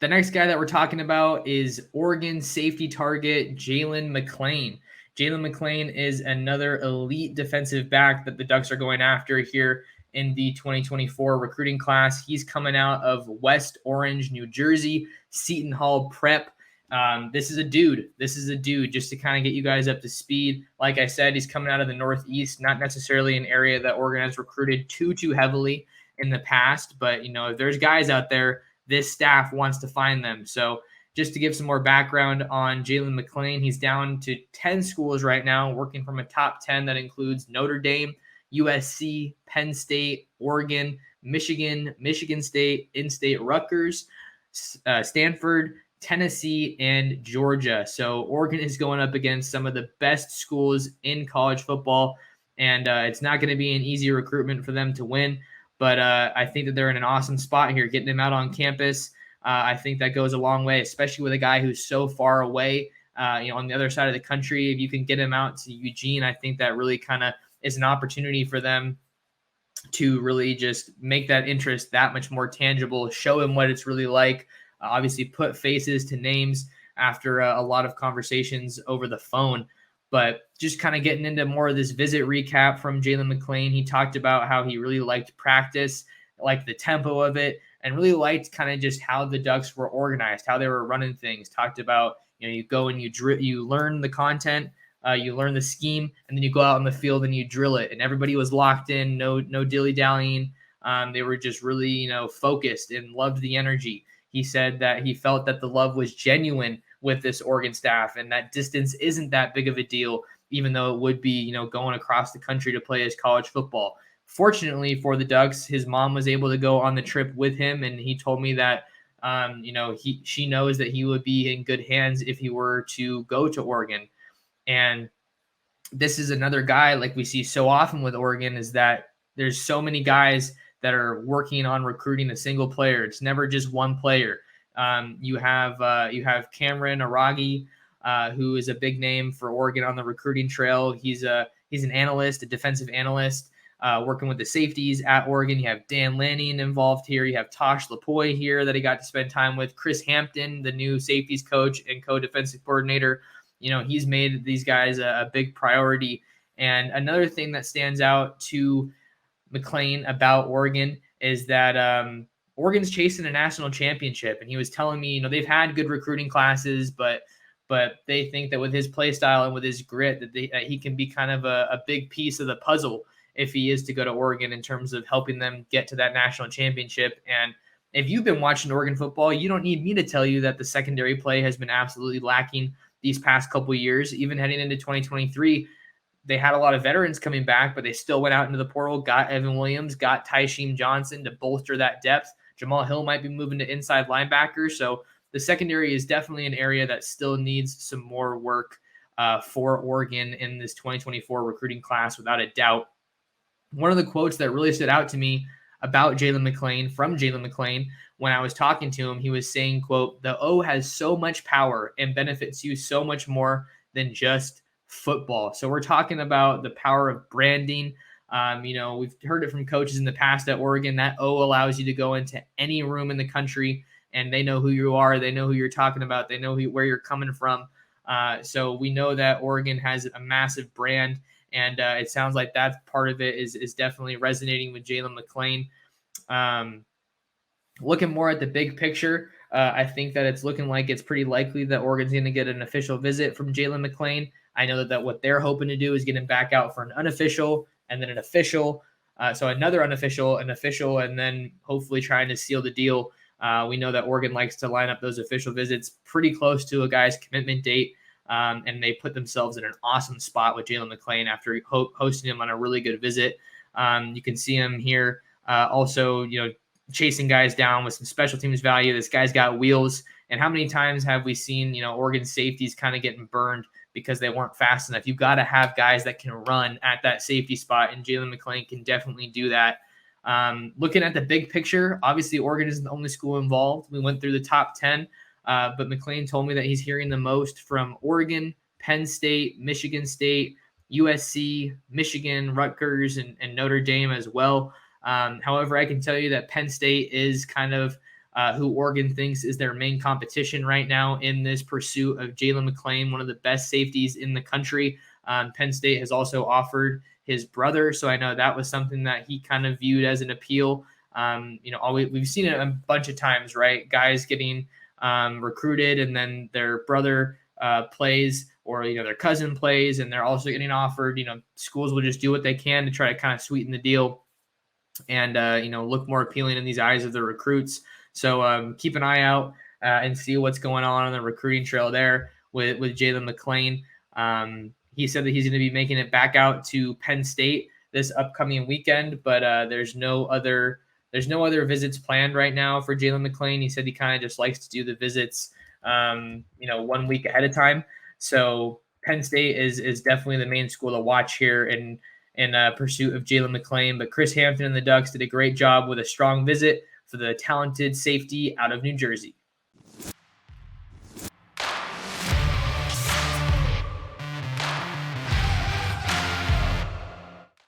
The next guy that we're talking about is Oregon safety target Jaylen McClain. Jaylen McClain is another elite defensive back that the Ducks are going after here in the 2024 recruiting class. He's coming out of West Orange, New Jersey, Seton Hall Prep. This is a dude. Just to kind of get you guys up to speed. Like I said, he's coming out of the Northeast, not necessarily an area that Oregon has recruited too heavily in the past. But, if there's guys out there, this staff wants to find them. So just to give some more background on Jaylen McClain, he's down to 10 schools right now, working from a top 10 that includes Notre Dame, USC, Penn State, Oregon, Michigan, Michigan State, in-state Rutgers, Stanford, Tennessee, and Georgia. So Oregon is going up against some of the best schools in college football, and it's not going to be an easy recruitment for them to win. But I think that they're in an awesome spot here, getting him out on campus. I think that goes a long way, especially with a guy who's so far away, on the other side of the country. If you can get him out to Eugene, I think that really kind of is an opportunity for them to really just make that interest that much more tangible, show him what it's really like, obviously put faces to names after a lot of conversations over the phone. But just kind of getting into more of this visit recap from Jaylen McClain, he talked about how he really liked practice, liked the tempo of it, and really liked kind of just how the Ducks were organized, how they were running things. Talked about, you go and you learn the content, you learn the scheme, and then you go out on the field and you drill it. And everybody was locked in, no dilly-dallying. They were just really, focused and loved the energy. He said that he felt that the love was genuine with this Oregon staff, and that distance isn't that big of a deal, even though it would be, going across the country to play his college football. Fortunately for the Ducks, his mom was able to go on the trip with him, and he told me that, she knows that he would be in good hands if he were to go to Oregon. And this is another guy, like we see so often with Oregon, is that there's so many guys that are working on recruiting a single player. It's never just one player. You have Cameron Aragi, who is a big name for Oregon on the recruiting trail. He's an analyst, a defensive analyst, working with the safeties at Oregon. You have Dan Lanning involved here. You have Tosh Lapoy here that he got to spend time with. Chris Hampton, the new safeties coach and co-defensive coordinator. He's made these guys a big priority. And another thing that stands out to McClain about Oregon is that Oregon's chasing a national championship. And he was telling me, they've had good recruiting classes, but they think that with his play style and with his grit, that he can be kind of a big piece of the puzzle if he is to go to Oregon in terms of helping them get to that national championship. And if you've been watching Oregon football, you don't need me to tell you that the secondary play has been absolutely lacking these past couple of years. Even heading into 2023, they had a lot of veterans coming back, but they still went out into the portal, got Evan Williams, got Tysheem Johnson to bolster that depth. Jamal Hill might be moving to inside linebacker. So the secondary is definitely an area that still needs some more work for Oregon in this 2024 recruiting class, without a doubt. One of the quotes that really stood out to me about Jaylen McClain, when I was talking to him, he was saying, quote, "The O has so much power and benefits you so much more than just football." So we're talking about the power of branding. We've heard it from coaches in the past at Oregon. That O allows you to go into any room in the country, and they know who you are. They know who you're talking about. They know where you're coming from. So we know that Oregon has a massive brand, and it sounds like that part of it is definitely resonating with Jaylen McClain. Looking more at the big picture, I think that it's looking like it's pretty likely that Oregon's going to get an official visit from Jaylen McClain. I know that what they're hoping to do is get him back out for an unofficial and then an official. So another unofficial, an official, and then hopefully trying to seal the deal. We know that Oregon likes to line up those official visits pretty close to a guy's commitment date. And they put themselves in an awesome spot with Jaylen McClain after hosting him on a really good visit. You can see him here also, chasing guys down with some special teams value. This guy's got wheels. And how many times have we seen, Oregon safeties kind of getting burned because they weren't fast enough? You've got to have guys that can run at that safety spot, and Jaylen McClain can definitely do that. Looking at the big picture, obviously Oregon isn't the only school involved. We went through the top 10, but McClain told me that he's hearing the most from Oregon, Penn State, Michigan State, USC, Michigan, Rutgers, and Notre Dame as well. However, I can tell you that Penn State is kind of who Oregon thinks is their main competition right now in this pursuit of Jaylen McClain, one of the best safeties in the country. Penn State has also offered his brother, so I know that was something that he kind of viewed as an appeal. We've seen it a bunch of times, right? Guys getting recruited, and then their brother plays, or their cousin plays, and they're also getting offered. Schools will just do what they can to try to kind of sweeten the deal and look more appealing in these eyes of the recruits. So keep an eye out and see what's going on the recruiting trail there with Jaylen McClain. He said that he's going to be making it back out to Penn State this upcoming weekend, but there's no other visits planned right now for Jaylen McClain. He said he kind of just likes to do the visits 1 week ahead of time. So Penn State is definitely the main school to watch here in pursuit of Jaylen McClain. But Chris Hampton and the Ducks did a great job with a strong visit for the talented safety out of New Jersey.